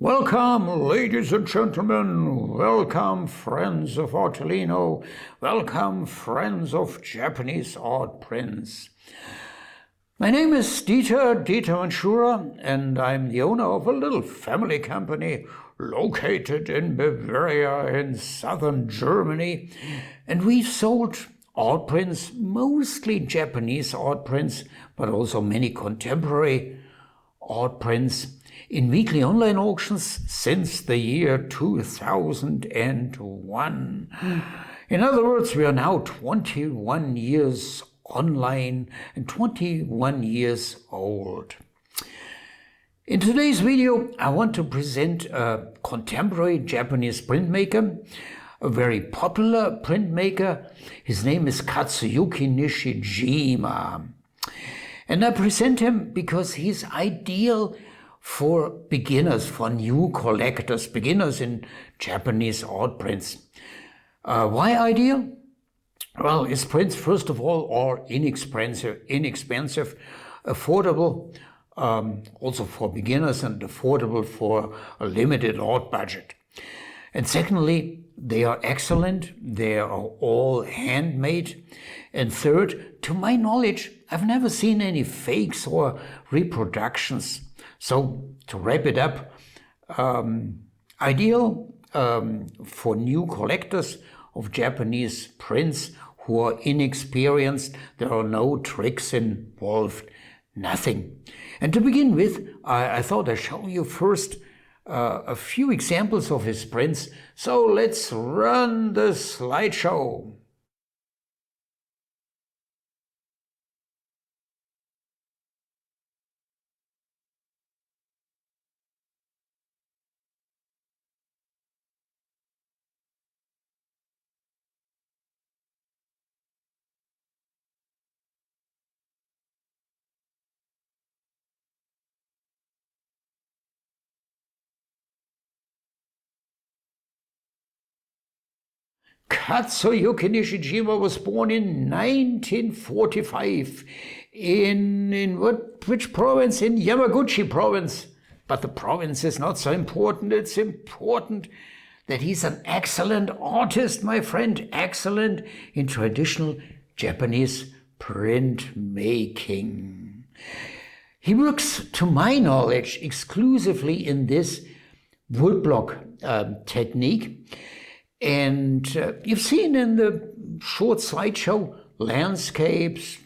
Welcome, ladies and gentlemen. Welcome, friends of artelino. Welcome, friends of Japanese art prints. My name is Dieter Manschura, and I'm the owner of a little family company located in Bavaria in southern Germany. And we've sold art prints, mostly Japanese art prints, but also many contemporary art prints in weekly online auctions since the year 2001. In other words, we are now 21 years online and 21 years old. In today's video, I want to present a contemporary Japanese printmaker, a very popular printmaker. His name is Katsuyuki Nishijima. And I present him because he's ideal for beginners, for new collectors, beginners in Japanese art prints. Why ideal? Well, his prints, first of all, are inexpensive, affordable, also for beginners, and affordable for a limited art budget. And secondly, they are excellent. They are all handmade. And third, to my knowledge, I've never seen any fakes or reproductions. So to wrap it up, ideal for new collectors of Japanese prints who are inexperienced. There are no tricks involved, nothing. And to begin with, I thought I'd show you first a few examples of his prints. So let's run the slideshow. Katsuyuki Nishijima was born in 1945 in which province? In Yamaguchi province. But the province is not so important. It's important that he's an excellent artist, my friend, excellent in traditional Japanese printmaking. He works, to my knowledge, exclusively in this woodblock technique. And you've seen in the short slideshow landscapes,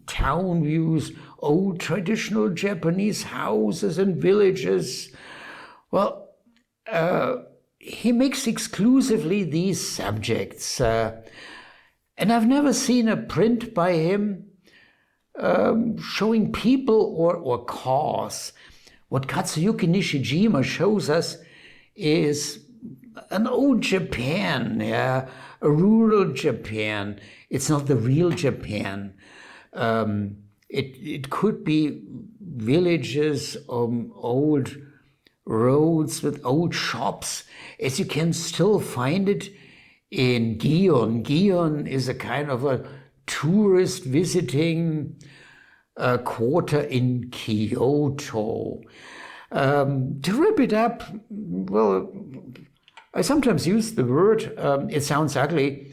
town views, old traditional Japanese houses and villages. Well, he makes exclusively these subjects. And I've never seen a print by him showing people or cars. What Katsuyuki Nishijima shows us is an old Japan, a rural Japan. It's not the real Japan. It could be villages, old roads with old shops, as you can still find it in Gion. Gion is a kind of a tourist visiting quarter in Kyoto. To wrap it up, well, I sometimes use the word, it sounds ugly,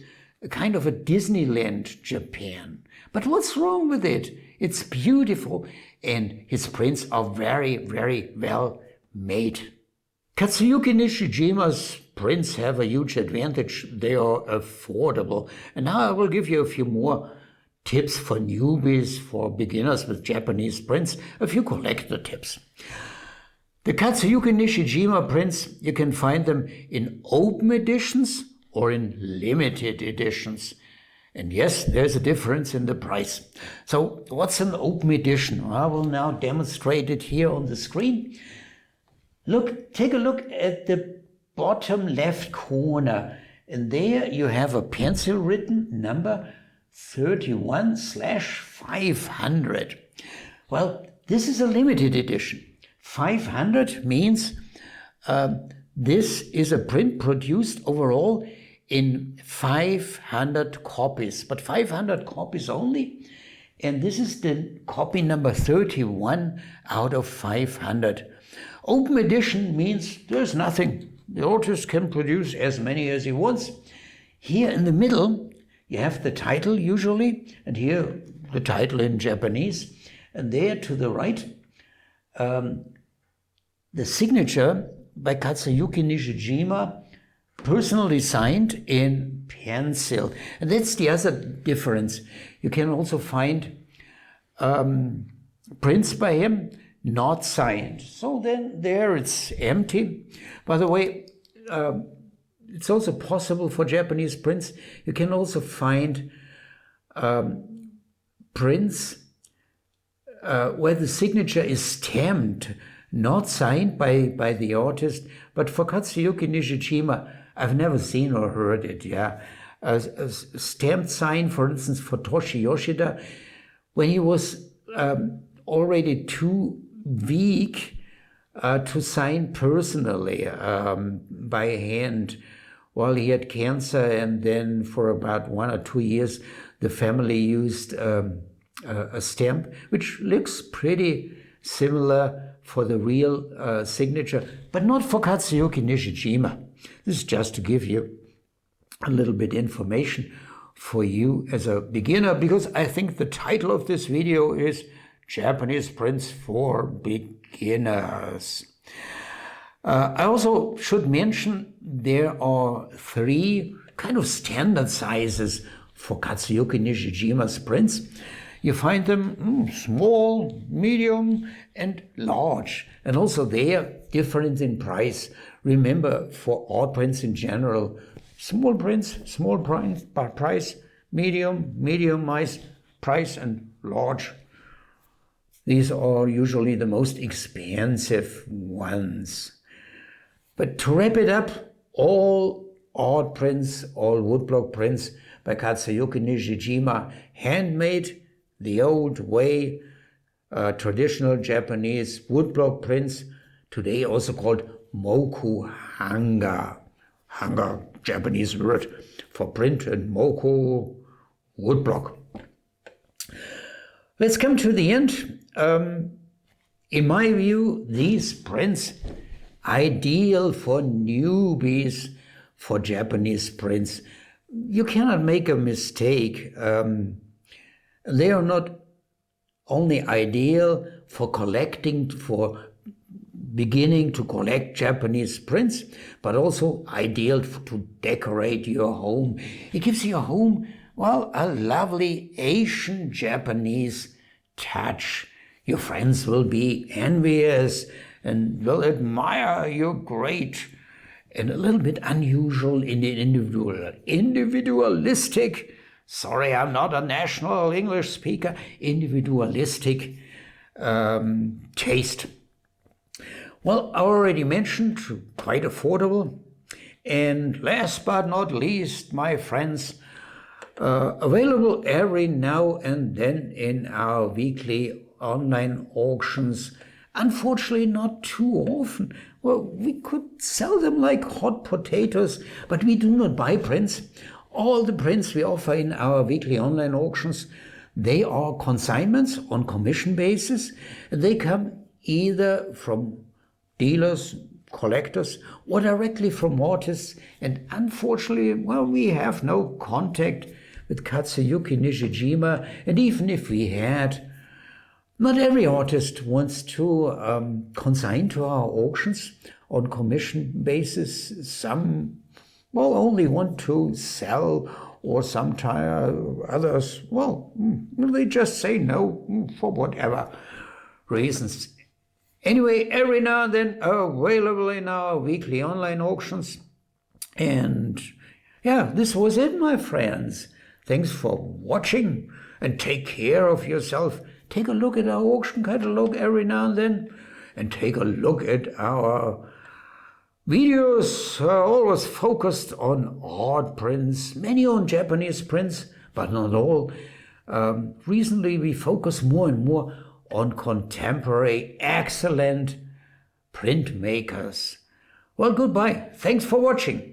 kind of a Disneyland Japan. But what's wrong with it? It's beautiful, and his prints are very, very well made. Katsuyuki Nishijima's prints have a huge advantage. They are affordable. And now I will give you a few more tips for newbies, for beginners with Japanese prints, a few collector tips. The Katsuyuki Nishijima prints, you can find them in open editions or in limited editions. And yes, there's a difference in the price. So what's an open edition? I will now demonstrate it here on the screen. Take a look at the bottom left corner. And there you have a pencil written number 31/500. Well, this is a limited edition. 500 means this is a print produced overall in 500 copies, but 500 copies only. And this is the copy number 31 out of 500. Open edition means there's nothing. The artist can produce as many as he wants. Here in the middle, you have the title usually, and here the title in Japanese. And there to the right, the signature by Katsuyuki Nishijima, personally signed in pencil. And that's the other difference. You can also find prints by him not signed. So then there it's empty. By the way, it's also possible for Japanese prints. You can also find prints where the signature is stamped, not signed by the artist. But for Katsuyuki Nishijima, I've never seen or heard it. Yeah, a stamped sign, for instance, for Toshi Yoshida, when he was already too weak to sign personally by hand while he had cancer, and then for about 1 or 2 years the family used a stamp which looks pretty similar for the real signature, but not for Katsuyuki Nishijima. This is just to give you a little bit information for you as a beginner, because I think the title of this video is Japanese Prints for Beginners. I also should mention there are 3 kind of standard sizes for Katsuyuki Nishijima's prints. You find them small, medium, and large. And also they are different in price. Remember, for art prints in general, small prints, small price, medium price, and large. These are usually the most expensive ones. But to wrap it up, all art prints, all woodblock prints by Katsuyuki Nishijima, handmade the old way, traditional Japanese woodblock prints, today also called moku hanga. Hanga, Japanese word for print, and moku, woodblock. Let's come to the end. In my view, these prints ideal for newbies for Japanese prints. You cannot make a mistake. They are not only ideal for collecting, for beginning to collect Japanese prints, but also ideal to decorate your home. It gives your home, well, a lovely Asian Japanese touch. Your friends will be envious and will admire your great and a little bit unusual and individualistic, sorry, I'm not a national English speaker, individualistic taste. Well, I already mentioned, quite affordable. And last but not least, my friends, available every now and then in our weekly online auctions. Unfortunately, not too often. Well, we could sell them like hot potatoes, but we do not buy prints. All the prints we offer in our weekly online auctions, they are consignments on commission basis. They come either from dealers, collectors, or directly from artists. And unfortunately, well, we have no contact with Katsuyuki Nishijima. And even if we had, not every artist wants to consign to our auctions on commission basis. Some, well, only want to sell, or sometimes others, well, they just say no for whatever reasons. Anyway, every now and then available in our weekly online auctions. And yeah, this was it, my friends. Thanks for watching, and take care of yourself. Take a look at our auction catalog every now and then, and take a look at our videos, always focused on art prints, many on Japanese prints, but not all. Recently, we focus more and more on contemporary, excellent printmakers. Well, goodbye. Thanks for watching.